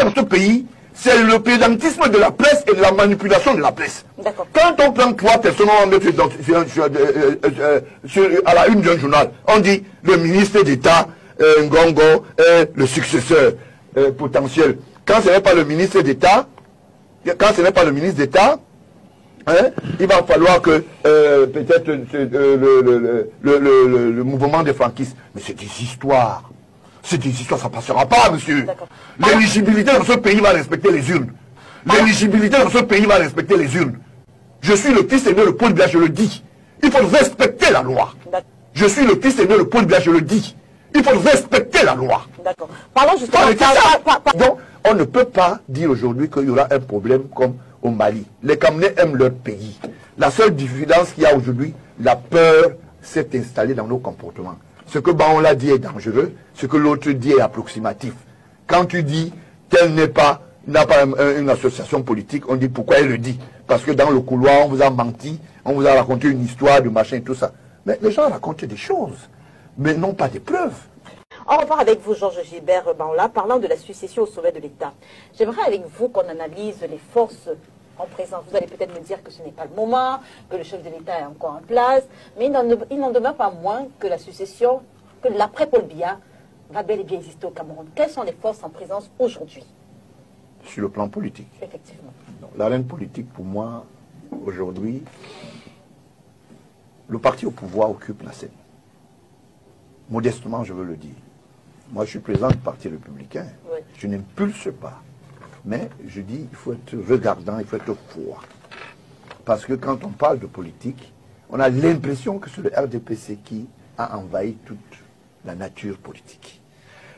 dans ce pays, c'est le présentisme de la presse et de la manipulation de la presse. Quand on prend 3 personnes, on met à la une d'un journal, on dit le ministre d'État, Ngongo, est le successeur potentiel. Quand ce n'est pas le ministre d'État, hein, il va falloir que peut-être le mouvement des franquistes. Mais c'est des histoires. C'est des histoires, ça ne passera pas, monsieur. L'éligibilité dans ce pays va respecter les urnes. L'éligibilité dans ce pays va respecter les urnes. Je suis le fils aîné de Paul Biya, je le dis. Il faut respecter la loi. Je suis le fils aîné de Paul Biya, je le dis. Il faut respecter la loi. D'accord. Parlons justement... Donc, on ne peut pas dire aujourd'hui qu'il y aura un problème comme au Mali. Les Camerounais aiment leur pays. La seule différence qu'il y a aujourd'hui, la peur s'est installée dans nos comportements. Ce que Baola dit est dangereux, ce que l'autre dit est approximatif. Quand tu dis qu'elle n'a pas une association politique, on dit pourquoi elle le dit. Parce que dans le couloir, on vous a menti, on vous a raconté une histoire de machin et tout ça. Mais les gens racontent des choses, mais non pas des preuves. On repart avec vous, Georges Gilbert Baola, parlant de la succession au sommet de l'État. J'aimerais avec vous qu'on analyse les forces en présence. Vous allez peut-être me dire que ce n'est pas le moment, que le chef de l'État est encore en place, mais il n'en demeure pas moins que la succession, que l'après-Paul Biya va bel et bien exister au Cameroun. Quelles sont les forces en présence aujourd'hui? Sur le plan politique. Effectivement. L'arène politique, pour moi, aujourd'hui, le parti au pouvoir occupe la scène. Modestement, je veux le dire. Moi, je suis président du Parti républicain. Oui. Je n'impulse pas. Mais je dis, il faut être regardant, il faut être froid. Parce que quand on parle de politique, on a l'impression que c'est le RDPC qui a envahi toute la nature politique.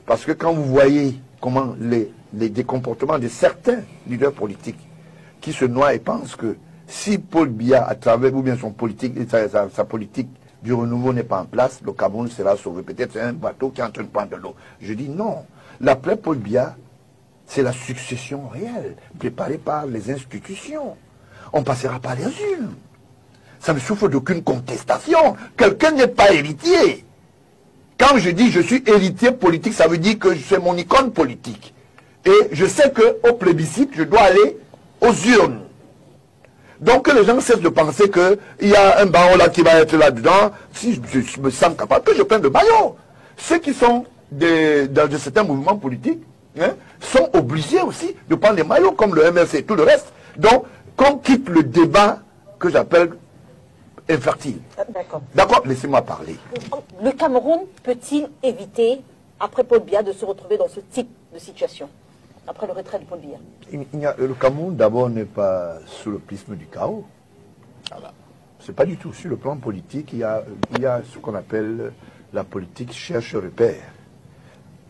Parce que quand vous voyez comment des comportements de certains leaders politiques qui se noient et pensent que si Paul Biya, à travers ou bien son politique, sa politique du renouveau n'est pas en place, le Cameroun sera sauvé. Peut-être c'est un bateau qui est en train de prendre de l'eau. Je dis non. L'après Paul Biya, c'est la succession réelle, préparée par les institutions. On passera par les urnes. Ça ne souffre d'aucune contestation. Quelqu'un n'est pas héritier. Quand je dis je suis héritier politique, ça veut dire que c'est mon icône politique. Et je sais qu'au plébiscite, je dois aller aux urnes. Donc que les gens cessent de penser qu'il y a un Baola qui va être là-dedans. Si je me sens capable, que je prenne le maillot. Ceux qui sont dans certains mouvements politiques, hein, sont obligés aussi de prendre les maillots comme le MLC et tout le reste. Donc, qu'on quitte le débat que j'appelle infertile. D'accord. D'accord, laissez-moi parler. Le Cameroun peut-il éviter, après Paul Biya, de se retrouver dans ce type de situation, après le retrait de Paul Biya? Le Cameroun, d'abord, n'est pas sous le prisme du chaos. Voilà. C'est pas du tout. Sur le plan politique, il y a ce qu'on appelle la politique cherche-repère.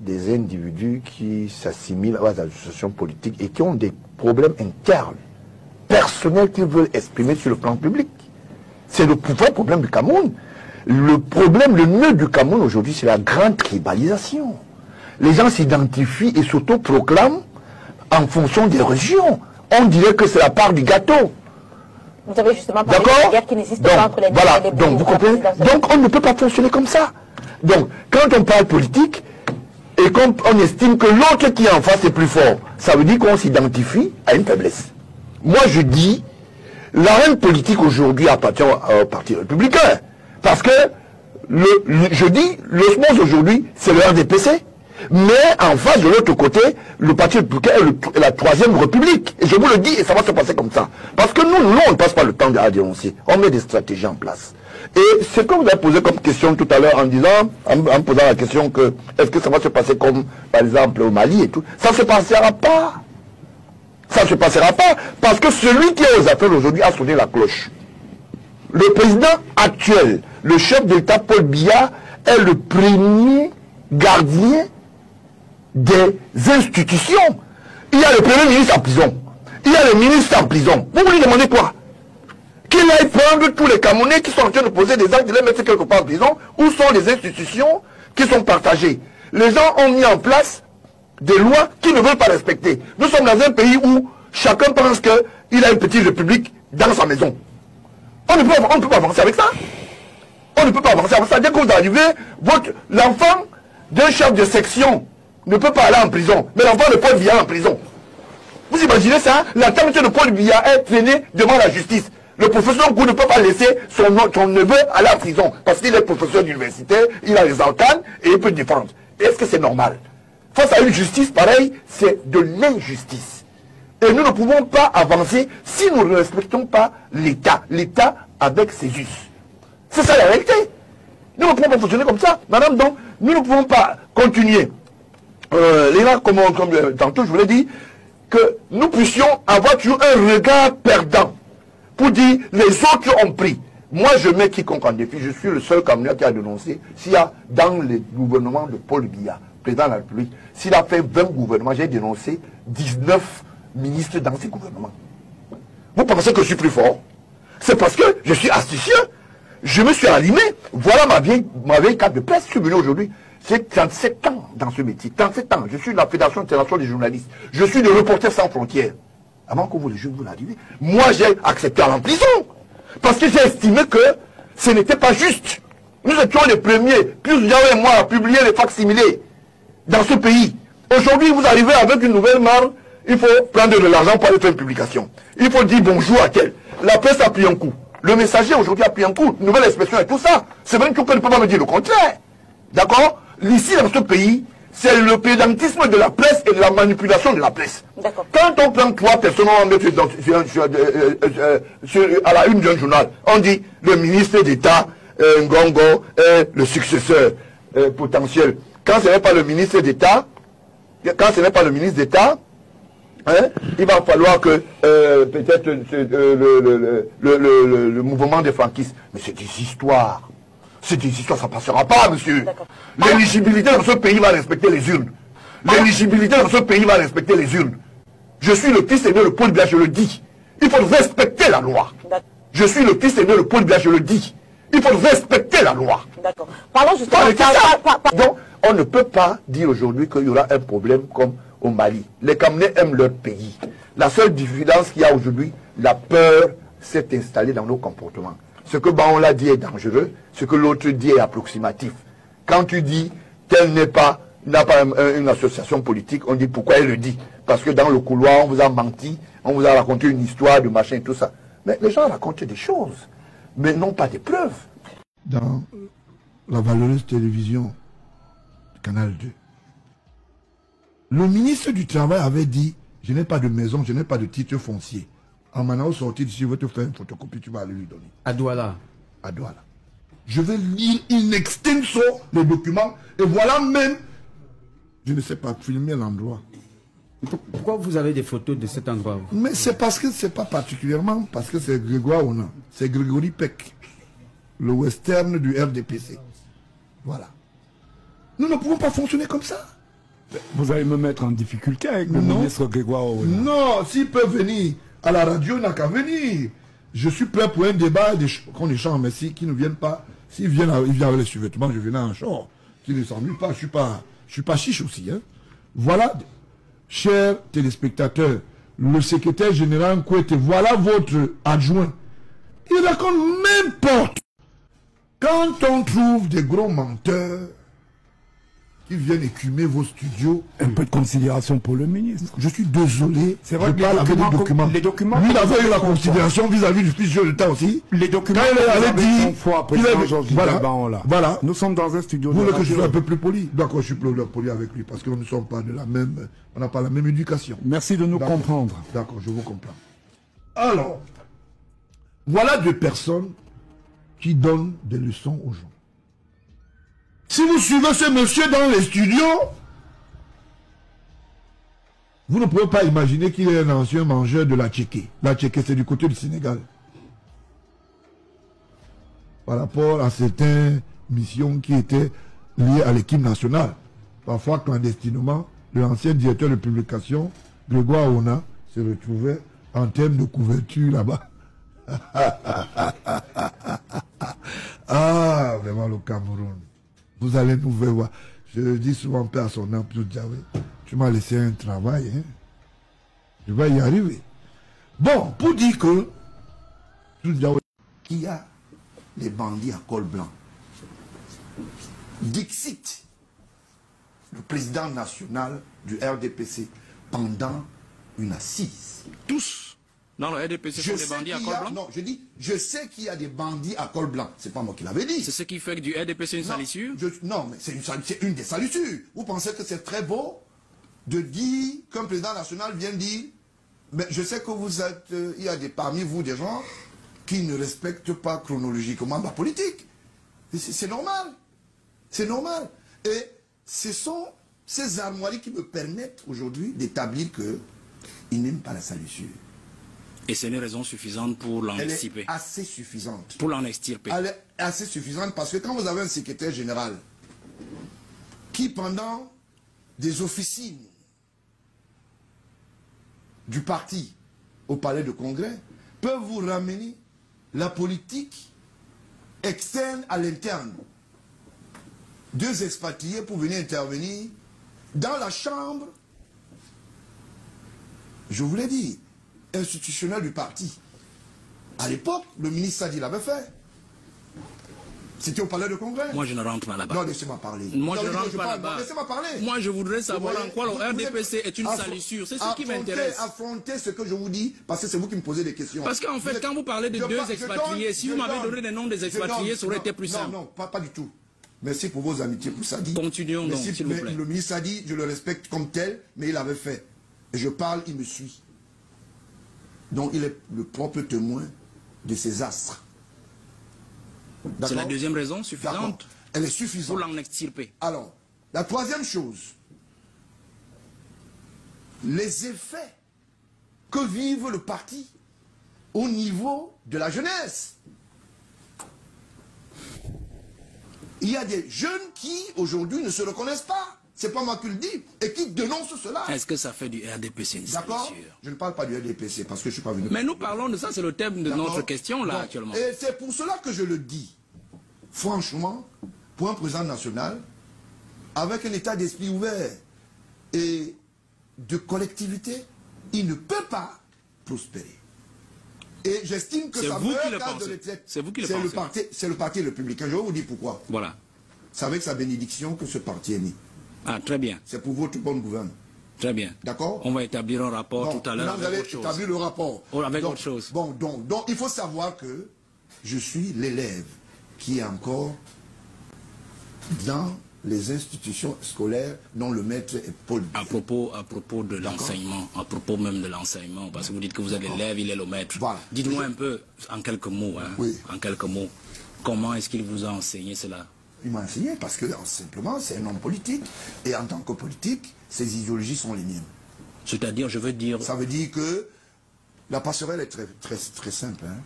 Des individus qui s'assimilent à des associations politiques et qui ont des problèmes internes, personnels qu'ils veulent exprimer sur le plan public. C'est le vrai problème du Cameroun. Le problème, le nœud du Cameroun aujourd'hui, c'est la grande tribalisation. Les gens s'identifient et s'autoproclament en fonction des régions. On dirait que c'est la part du gâteau. Vous avez justement parlé de la guerre qui n'existe pas entre les voilà, et les donc, vous comprenez. Donc on ne peut pas fonctionner comme ça. Donc, quand on parle politique, et qu'on estime que l'autre qui est en face est plus fort, ça veut dire qu'on s'identifie à une faiblesse. Moi, je dis, l'arène politique aujourd'hui appartient au Parti républicain. Parce que, je dis, l'osmose aujourd'hui, c'est le RDPC. Mais en face, de l'autre côté, le Parti républicain est la troisième république. Et je vous le dis, et ça va se passer comme ça. Parce que nous, on ne passe pas le temps à dénoncer. On met des stratégies en place. Et ce que vous avez posé comme question tout à l'heure en disant, en posant la question que, est-ce que ça va se passer comme, par exemple, au Mali et tout, ça ne se passera pas. Ça ne se passera pas, parce que celui qui est aux affaires aujourd'hui a sonné la cloche. Le président actuel, le chef d'État Paul Biya, est le premier gardien des institutions. Il y a le premier ministre en prison. Il y a le ministre en prison. Vous lui demandez quoi? Qu'il aille prendre tous les Camerounais qui sont en train de poser des actes, de les mettre quelque part en prison. Où sont les institutions qui sont partagées? Les gens ont mis en place des lois qu'ils ne veulent pas respecter. Nous sommes dans un pays où chacun pense qu'il a une petite république dans sa maison. On ne peut pas avancer avec ça. On ne peut pas avancer avec ça. Dès que vous arrivez, l'enfant d'un chef de section ne peut pas aller en prison. Mais l'enfant de Paul Biya est en prison. Vous imaginez ça? La tante de Paul Biya est traînée devant la justice. Le professeur Ngou ne peut pas laisser son neveu aller en prison. Parce qu'il est professeur d'université, il a les arcanes et il peut défendre. Est-ce que c'est normal? Face à une justice pareille, c'est de l'injustice. Et nous ne pouvons pas avancer si nous ne respectons pas l'État. L'État avec ses us. C'est ça la réalité. Nous ne pouvons pas fonctionner comme ça. Madame, donc, nous ne pouvons pas continuer. Léna, comme tantôt je vous l'ai dit, que nous puissions avoir toujours un regard perdant pour dire les autres ont pris. Moi, je mets quiconque en défi. Je suis le seul Camerounais qui a dénoncé s'il y a dans le gouvernement de Paul Biya, président de la République, s'il a fait 20 gouvernements, j'ai dénoncé 19 ministres dans ces gouvernements. Vous pensez que je suis plus fort? C'est parce que je suis astucieux. Je me suis allumé. Voilà ma vieille carte de presse. Je suis venu aujourd'hui. J'ai 37 ans dans ce métier. 37 ans. Je suis de la Fédération internationale des journalistes. Je suis le Reporters sans frontières. Avant que vous les jeunes vous l'arrivez. Moi, j'ai accepté à en prison. Parce que j'ai estimé que ce n'était pas juste. Nous étions les premiers, plusieurs et moi, à publier les facsimilés dans ce pays. Aujourd'hui, vous arrivez avec une nouvelle marque. Il faut prendre de l'argent pour aller faire une publication. Il faut dire bonjour à tel. La presse a pris un coup. Le messager aujourd'hui a pris un coup. Nouvelle expression et tout ça. C'est vrai qu'on ne peut pas me dire le contraire. D'accord? Ici, dans ce pays, c'est le pédantisme de la presse et de la manipulation de la presse. Quand on prend 3 personnes, on met à la une d'un journal, on dit le ministre d'État, Ngongo, est le successeur potentiel. Quand ce n'est pas le ministre d'État, hein, il va falloir que peut-être le mouvement des franquistes. Mais c'est des histoires. C'est des histoires, ça ne passera pas, monsieur. L'éligibilité dans ce pays va respecter les urnes. L'éligibilité dans ce pays va respecter les urnes. Je suis le fils aîné de Paul Biya, je le dis. Il faut respecter la loi. Je suis le fils aîné de Paul Biya, je le dis. Il faut respecter la loi. D'accord. Parlons justement Donc, on ne peut pas dire aujourd'hui qu'il y aura un problème comme au Mali. Les Camerounais aiment leur pays. La seule différence qu'il y a aujourd'hui, la peur s'est installée dans nos comportements. Ce que on l'a dit est dangereux, ce que l'autre dit est approximatif. Quand tu dis qu'elle n'a pas une association politique, on dit pourquoi elle le dit. Parce que dans le couloir, on vous a menti, on vous a raconté une histoire de machin et tout ça. Mais les gens racontent des choses, mais non pas des preuves. Dans la valeureuse télévision Canal 2, le ministre du Travail avait dit « Je n'ai pas de maison, je n'ai pas de titre foncier. » En maintenant sorti d'ici, je vais te faire une photocopie, tu vas aller lui donner. À Douala. À Douala. Je vais lire in extenso les documents et voilà même, je ne sais pas, filmer l'endroit. Pourquoi vous avez des photos de cet endroit? Mais c'est parce que c'est pas particulièrement, parce que c'est Grégoire Ona, c'est Grégory Peck, le western du RDPC. Voilà. Nous ne pouvons pas fonctionner comme ça. Vous allez me mettre en difficulté avec le ministre Grégoire Ona. Non, s'il peut venir à la radio, il n'a qu'à venir. Je suis prêt pour un débat qu'on échange, mais s'ils ne viennent pas, s'ils viennent avec les survêtements, je viens en short. S'ils ne s'ennuient pas, je suis pas chiche aussi. Hein. Voilà, chers téléspectateurs, le secrétaire général Nkouete, voilà votre adjoint. Il raconte n'importe. Quand on trouve des gros menteurs qui viennent écumer vos studios. Un peu de considération pour le ministre. Je suis désolé. C'est vrai que les documents. Lui, il avait eu la considération vis-à-vis du fils de l'État aussi. Les documents. Quand il allait dire. Voilà. Nous sommes dans un studio. Vous voulez que je sois un peu plus poli? D'accord, je suis plus poli avec lui parce que nous ne sommes pas de la même. On n'a pas la même éducation. Merci de nous comprendre. D'accord, je vous comprends. Alors, voilà 2 personnes qui donnent des leçons aux gens. Si vous suivez ce monsieur dans les studios, vous ne pouvez pas imaginer qu'il est un ancien mangeur de la Tchéké. La Tchéké, c'est du côté du Sénégal. Par rapport à certaines missions qui étaient liées à l'équipe nationale. Parfois, clandestinement, l'ancien directeur de publication, Grégoire Ona, se retrouvait en termes de couverture là-bas. Ah, vraiment le Cameroun. Vous allez nous voir. Je dis souvent, paix à son âme, tu m'as laissé un travail. Hein? Je vais y arriver. Bon, pour dire que qui a les bandits à col blanc. Dixit. le président national du RDPC pendant une assise. Tous dans le RDPC sont des bandits à col blanc? Non, je dis, je sais qu'il y a des bandits à col blanc. C'est pas moi qui l'avais dit. C'est ce qui fait que du RDPC une salissure? Non, mais c'est une des salissures. Vous pensez que c'est très beau de dire qu'un président national vient dire, mais je sais que vous êtes, il y a parmi vous des gens qui ne respectent pas chronologiquement la politique. C'est normal. C'est normal. Et ce sont ces armoiries qui me permettent aujourd'hui d'établir qu'ils n'aiment pas la salissure. Et c'est une raison suffisante pour l'en Elle extirper. est assez suffisante. Pour l'en extirper. Elle est assez suffisante parce que quand vous avez un secrétaire général qui, pendant des officines du parti au palais de congrès, peut vous ramener la politique externe à l'interne. 2 expatriés pour venir intervenir dans la chambre, je vous l'ai dit, institutionnelle du parti. À l'époque, le ministre Sadi l'avait fait. C'était au palais de congrès. Moi, je ne rentre pas là-bas. Non, laissez-moi parler. Moi, je ne rentre pas là-bas. Laissez-moi parler. Moi, je voudrais savoir en quoi le RDPC est une salissure. C'est ce qui m'intéresse. Affrontez ce que je vous dis, parce que c'est vous qui me posez des questions. Parce qu'en fait, quand vous parlez de 2 expatriés, si vous m'avez donné les noms des expatriés, ça aurait été plus simple. Non, pas du tout. Merci pour vos amitiés pour Sadi. Continuons donc, s'il vous plaît. Le ministre Sadi, je le respecte comme tel, mais il avait fait. Et je parle, il me suit. Donc il est le propre témoin de ces astres. C'est la deuxième raison suffisante. Elle est suffisante. Pour l'en extirper. Alors, la troisième chose, les effets que vive le parti au niveau de la jeunesse. Il y a des jeunes qui, aujourd'hui, ne se reconnaissent pas. C'est pas moi qui le dis, et qui dénonce cela. Est-ce que ça fait du RDPC une D'accord. Je ne parle pas du RDPC, parce que je ne suis pas venu... Mais nous parlons de ça, c'est le thème de notre question, là, actuellement. Et c'est pour cela que je le dis. Franchement, pour un président national, avec un état d'esprit ouvert et de collectivité, il ne peut pas prospérer. Et j'estime que ça meurt de retraite. C'est vous qui le pensez. C'est le parti républicain. Je vais vous dire pourquoi. Voilà. C'est avec sa bénédiction que ce parti est né. Ah, très bien. C'est pour votre bonne gouverne. Très bien. D'accord. On va établir un rapport tout à l'heure avec autre chose. Vous allez établir le rapport. Avec autre chose. Bon, donc, il faut savoir que je suis l'élève qui est encore dans les institutions scolaires dont le maître est Paul Biya. À propos de l'enseignement, à propos même de l'enseignement, parce que vous dites que vous êtes l'élève, il est le maître. Voilà. Dites-moi un peu, en quelques mots, en quelques mots, comment est-ce qu'il vous a enseigné cela? Il m'a enseigné parce que simplement c'est un homme politique et en tant que politique, ses idéologies sont les miennes. C'est-à-dire, je veux dire... Ça veut dire que la passerelle est très simple. Hein.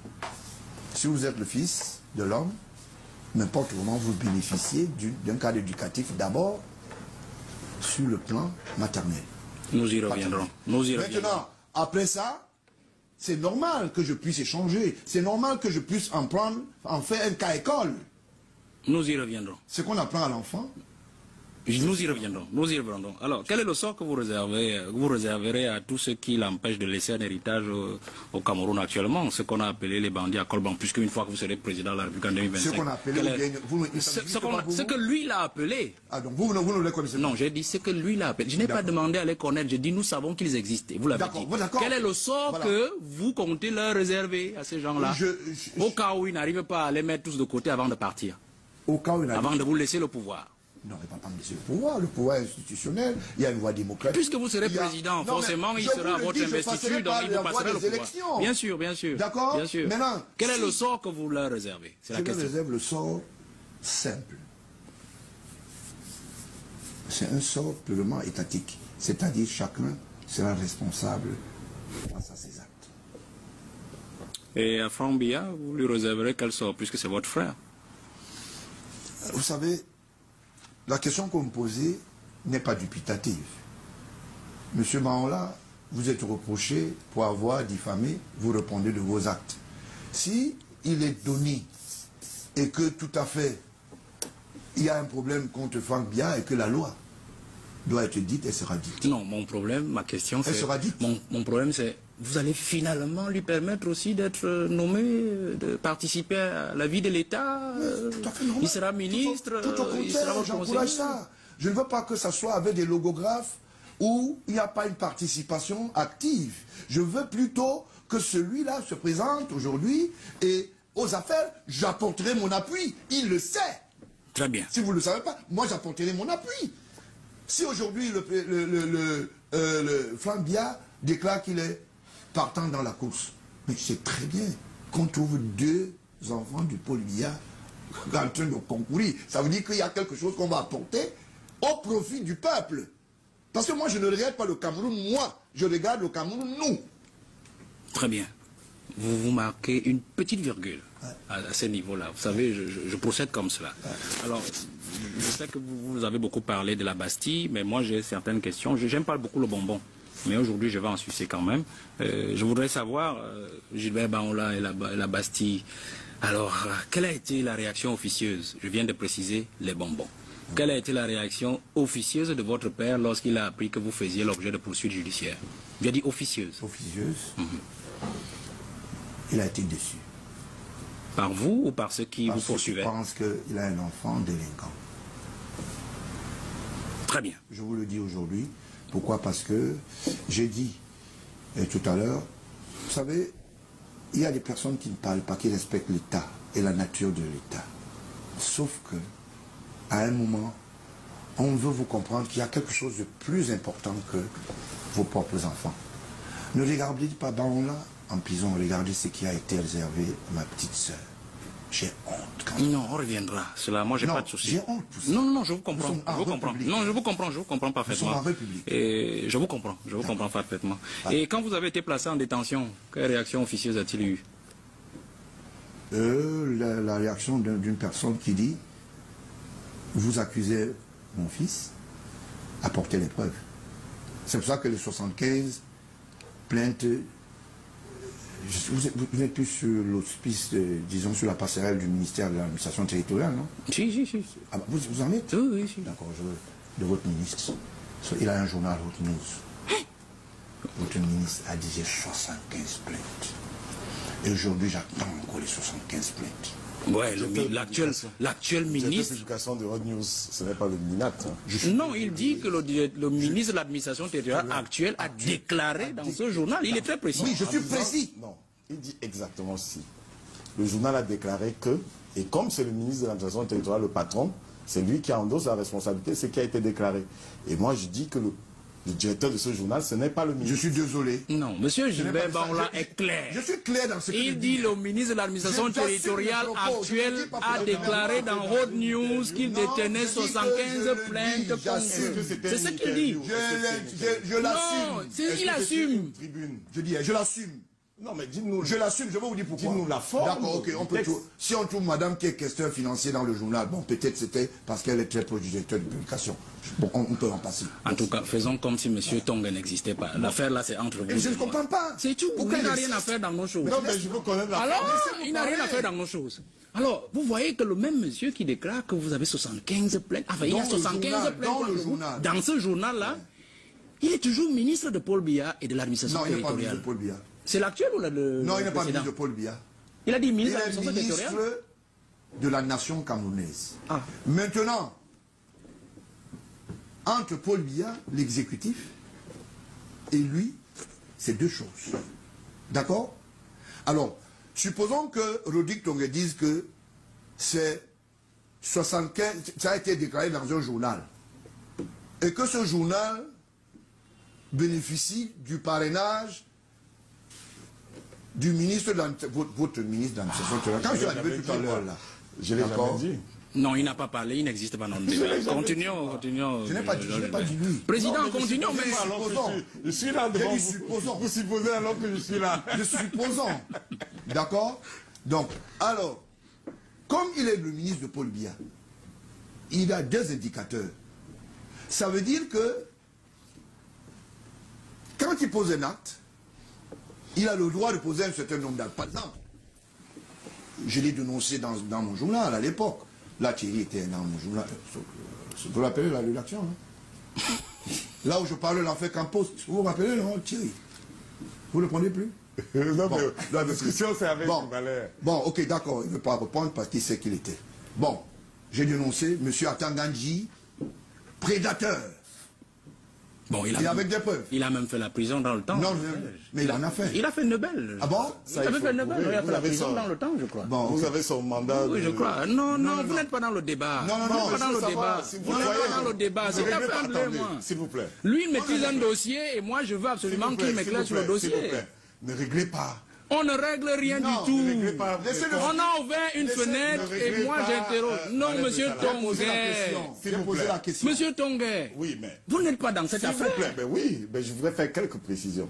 Si vous êtes le fils de l'homme, n'importe comment vous bénéficiez d'un cadre éducatif d'abord sur le plan maternel. Nous y reviendrons. Maintenant, après ça, c'est normal que je puisse échanger. C'est normal que je puisse en faire un cas école. Nous y reviendrons. Ce qu'on apprend à l'enfant. Nous y reviendrons. Alors, quel est le sort que vous réserverez à tous ceux qui l'empêchent de laisser un héritage au Cameroun actuellement, ce qu'on a appelé les bandits à col blanc, puisque une fois que vous serez président de la République en 2025... Ce qu'on a appelé... Ce que lui l'a appelé. Ah, donc vous ne les connaissez pas? Non, j'ai dit ce que lui l'a appelé. Je n'ai pas demandé à les connaître, j'ai dit nous savons qu'ils existent. Vous l'avez dit. Quel est le sort que vous comptez leur réserver à ces gens-là, au cas où ils n'arrivent pas à les mettre tous de côté avant de partir? Au cas où avant de vous laisser le pouvoir. Non, il ne va pas me laisser le pouvoir institutionnel, il y a une voie démocratique. Puisque vous serez président, forcément, il sera votre investiture, donc il vous passera le pouvoir. Bien sûr, bien sûr. D'accord. Bien sûr. Maintenant, quel est le sort que vous leur réservez? C'est la question. Je leur réserve le sort simple. C'est un sort purement étatique. C'est-à-dire chacun sera responsable face à ses actes. Et à Franck Biya, vous lui réserverez quel sort, puisque c'est votre frère? Vous savez, la question que vous me posez n'est pas dubitative. Monsieur Mahola, vous êtes reproché pour avoir diffamé, vous répondez de vos actes. Si il est donné et que tout à fait il y a un problème contre Franck Biya et que la loi doit être dite, elle sera dite. Non, mon problème, ma question, c'est... Elle sera dite. Mon problème, c'est... Vous allez finalement lui permettre aussi d'être nommé, de participer à la vie de l'État. Tout à fait normal. Il sera ministre. Tout au contraire, j'encourage ça. Je ne veux pas que ça soit avec des logographes où il n'y a pas une participation active. Je veux plutôt que celui-là se présente aujourd'hui et aux affaires, j'apporterai mon appui. Il le sait. Très bien. Si vous ne le savez pas, moi j'apporterai mon appui. Si aujourd'hui le Flambia déclare qu'il est partant dans la course, mais c'est très bien qu'on trouve 2 enfants du Paul Biya en train de concourir. Ça veut dire qu'il y a quelque chose qu'on va apporter au profit du peuple. Parce que moi je ne regarde pas le Cameroun, moi, je regarde le Cameroun, nous. Très bien. Vous marquez une petite virgule à ce niveau-là. Vous savez, je procède comme cela. Alors, je sais que vous avez beaucoup parlé de la Bastille, mais moi j'ai certaines questions. J'aime pas beaucoup le bonbon, mais aujourd'hui je vais en sucer quand même. Je voudrais savoir, Gilbert Baonla et la Bastille, alors, quelle a été la réaction officieuse? Je viens de préciser les bonbons. Quelle a été la réaction officieuse de votre père lorsqu'il a appris que vous faisiez l'objet de poursuites judiciaires? J'ai dit officieuse. Officieuse. Il a été déçu. Par vous ou par ceux qui vous poursuivaient? Je pense qu'il a un enfant délinquant. Très bien. Je vous le dis aujourd'hui. Pourquoi? Parce que j'ai dit tout à l'heure, vous savez, il y a des personnes qui ne parlent pas, qui respectent l'État et la nature de l'État. Sauf que, à un moment, on veut vous comprendre qu'il y a quelque chose de plus important que vos propres enfants. Ne regardez pas Baonla en prison, regardez ce qui a été réservé à ma petite sœur. J'ai honte quand même. Non, on reviendra. Cela, moi, j'ai pas de souci. J'ai honte pour ça. Non, je vous comprends. Je vous comprends. Non, je vous comprends parfaitement. Nous sommes en République. Et je vous comprends parfaitement. Et quand vous avez été placé en détention, quelle réaction officieuse a-t-il eu? La réaction d'une personne qui dit, vous accusez mon fils, apportez les preuves. C'est pour ça que les 75 plaintes, vous n'êtes plus sur l'auspice, disons, sur la passerelle du ministère de l'administration territoriale, non? Si. Ah bah, vous en êtes? Oui. D'accord, de votre ministre. Il a un journal Haute News. Votre ministre a dit 75 plaintes. Et aujourd'hui, j'attends encore les 75 plaintes. Ouais, l'actuel ministre... Cette publication de Haute News, ce n'est pas le MINAT. Non, il dit que le ministre de l'administration territoriale actuel a déclaré dans ce journal. Il est très précis. Oui, je suis précis. Non, il dit exactement ceci. Le journal a déclaré que, et comme c'est le ministre de l'administration territoriale, le patron, c'est lui qui endosse la responsabilité, c'est ce qui a été déclaré. Et moi, je dis que le directeur de ce journal, ce n'est pas le ministre. Je suis désolé. Non, monsieur Gilbert Baonla est clair. Je suis clair dans ce que Il dit le ministre de l'administration territoriale actuel a déclaré dans Haute News qu'il détenait 75 plaintes contre eux. C'est ce qu'il dit. Je l'assume. Il assume. Je dis, je l'assume. Non, mais dites-nous. Je l'assume, je vais vous dire pourquoi. Dites-nous la forme. D'accord, ok, on peut tout. Si on trouve madame qui est questeur financier dans le journal, bon, peut-être c'était parce qu'elle est très proche du directeur de publication. Bon, on peut en passer. En tout cas, faisons comme si monsieur Tonga n'existait pas. L'affaire là, c'est entre vous. Je ne comprends pas. C'est tout. Pourquoi il n'a rien à faire dans nos choses? Non, mais je veux connaître la Alors, il n'a rien à faire dans nos choses. Alors, vous voyez que le même monsieur qui déclare que vous avez 75 plaintes, enfin, il y a 75 plaintes dans le journal. Dans ce journal-là, il est toujours ministre de Paul Biya et de l'administration territoriale. Non, il n'est pas ministre de Paul Biya. C'est l'actuel ou le Non, il n'est pas précédent? ministre de Paul Biya. Il a dit ministre de Il est l'administration territoriale. ministre de la nation camerounaise. Ah. Maintenant, entre Paul Biya, l'exécutif, et lui, c'est deux choses. D'accord? Alors, supposons que Rodrigue Tongue dise que c'est 75, ça a été déclaré dans un journal. Et que ce journal bénéficie du parrainage du ministre de votre ministre de l'administration territoriale. Quand je suis arrivé tout à l'heure là, je l'ai jamais dit. Non, il n'a pas parlé, il n'existe pas dans le débat. Continuons. Je n'ai pas dit lui. Président, continuons, mais... Je suis là devant vous. Vous supposez alors que je suis là. Je suis supposant. D'accord? Donc, alors, comme il est le ministre de Paul Biya, il a deux indicateurs. Ça veut dire que quand il pose un acte, il a le droit de poser un certain nombre d'actes. Par exemple, je l'ai dénoncé dans mon journal à l'époque. Là, Thierry était dans mon journal. Vous l'appelez la rédaction, hein? Là où je parle l'enfer qu'en poste. Vous vous rappelez, non, Thierry? Vous ne le prenez plus? Non, mais la discussion, c'est avec Valère. Bon, ok, d'accord, il ne veut pas répondre parce qu'il sait qu'il était. Bon, j'ai dénoncé M. Atangandji prédateur. Bon, Et avec des preuves. il a même fait la prison dans le temps. Non, mais il en a fait. Il a fait Nobel. Ah bon? Il a fait Nobel, il a fait la prison dans le temps, je crois. Bon, Vous avez son mandat. Oui, je crois. Non, vous n'êtes pas dans le débat. Non, Vous n'êtes pas dans le ça débat. va, si Vous vous n'êtes voyez, pas dans le débat. ne C'est réglez un pas, peu attendez, moi. s'il vous plaît. Lui, il maîtrise un dossier et moi, je veux absolument qu'il m'éclaire sur le dossier. S'il vous plaît, ne réglez pas. On ne règle rien du tout. Ne réglez pas. On a ouvert une fenêtre et moi j'interroge. Non, monsieur Tonguet. S'il vous plaît. Monsieur Tonguet, Oui, mais. vous n'êtes pas dans cette S'il vous affaire. plaît, ben oui, ben je voudrais faire quelques précisions.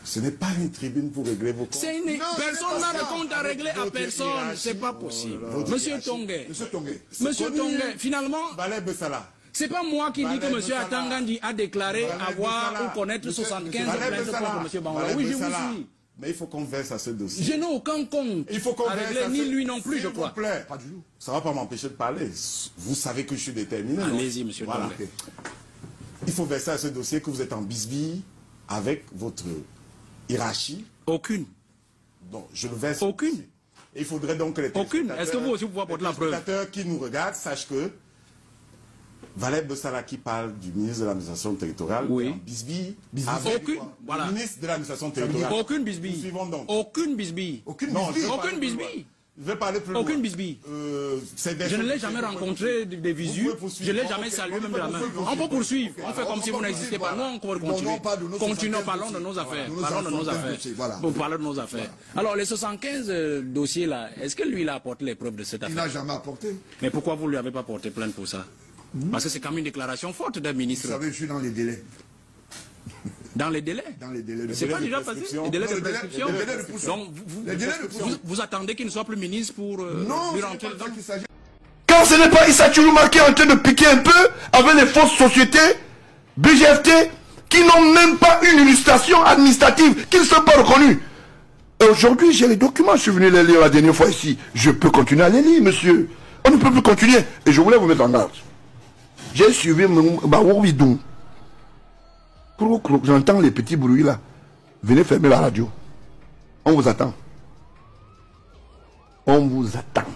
Ce n'est pas une tribune pour régler vos comptes. Personne n'a de compte à régler à personne. C'est pas possible. Monsieur Tonguet. Monsieur Tonguet, finalement, Valère Bessala. c'est pas moi qui dis que M. Atangandi a déclaré avoir ou connaître 75 plaintes contre M. Bangola. Oui, je vous suis. Mais il faut qu'on verse à ce dossier. Je n'ai aucun compte Il faut qu'on à régler, ni lui non plus, je crois. S'il vous plaît. Pas du tout. Ça ne va pas m'empêcher de parler. Vous savez que je suis déterminé. Allez-y, monsieur Voilà. Tonguet. Il faut verser à ce dossier que vous êtes en bisbille avec votre hiérarchie. Aucune. Donc, je le verse. Aucune. Et il faudrait donc que les Aucune. Est-ce que vous aussi vous pouvez apporter la preuve? téléspectateurs qui nous regardent sachent que Valère Bessala qui parle du ministre de l'administration territoriale Oui. est en bisbille avec Aucune. Voilà. le ministre de l'administration territoriale. Aucune Nous bisbille. suivons donc. Aucune bisbille. Aucune Non, bisbille. je vais Aucune parler plus loin. bisbille. Je vais parler plus loin. Aucune bisbille. Je ne l'ai jamais rencontré des visus. Je ne l'ai jamais salué même de la main. On peut poursuivre. On fait comme si vous n'existiez pas. Non, on va continuer. Continuons, parlons de nos affaires. Parlons de nos affaires. Pour parler de nos affaires. Alors, les 75 dossiers-là, est-ce que lui, il a apporté les preuves de cette Il n'a affaire? jamais apporté. Mais pourquoi vous ne lui avez pas porté plainte pour ça? Parce que c'est quand même une déclaration forte d'un Vous ministre. savez, je suis dans les délais. Dans les délais? Dans les délais. C'est pas déjà passé? Les délais de Non, les délais- prescription? les délais de prescription. Donc, Les délais de prescription. vous attendez qu'il ne soit plus ministre pour Non, lui ce n'est rentrer pas de dedans? ça qu'il s'agit. Quand ce n'est pas Issa Choulouma qui est en train de piquer un peu avec les fausses sociétés, BGFT, qui n'ont même pas une illustration administrative, qui ne sont pas reconnus. Et aujourd'hui, j'ai les documents, je suis venu les lire la dernière fois ici. Je peux continuer à les lire, monsieur. On ne peut plus continuer. Et je voulais vous mettre en garde. J'ai suivi mon Baourbidou. J'entends les petits bruits là. Venez fermer la radio. On vous attend. On vous attend.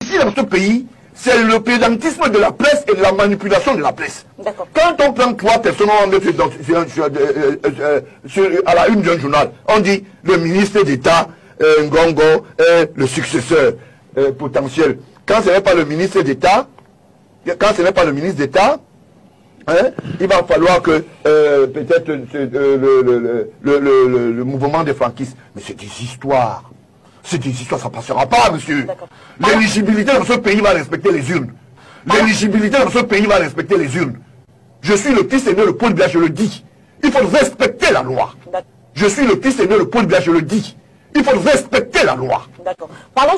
Ici, dans ce pays, c'est le pédantisme de la presse et de la manipulation de la presse. D'accord. Quand on prend 3 personnes, on met à la une d'un journal, on dit le ministre d'État, Ngongo, est le successeur potentiel. Quand ce n'est pas le ministre d'État, hein, il va falloir que peut-être le mouvement des franquistes. Mais c'est des histoires. C'est des histoires, ça ne passera pas, monsieur. L'éligibilité dans ce pays va respecter les urnes. L'éligibilité dans ce pays va respecter les urnes. Je suis le fils aîné de Paul Biya, je le dis. Il faut respecter la loi. Je suis le fils aîné de Paul Biya, je le dis. Il faut respecter la loi. D'accord. Parlons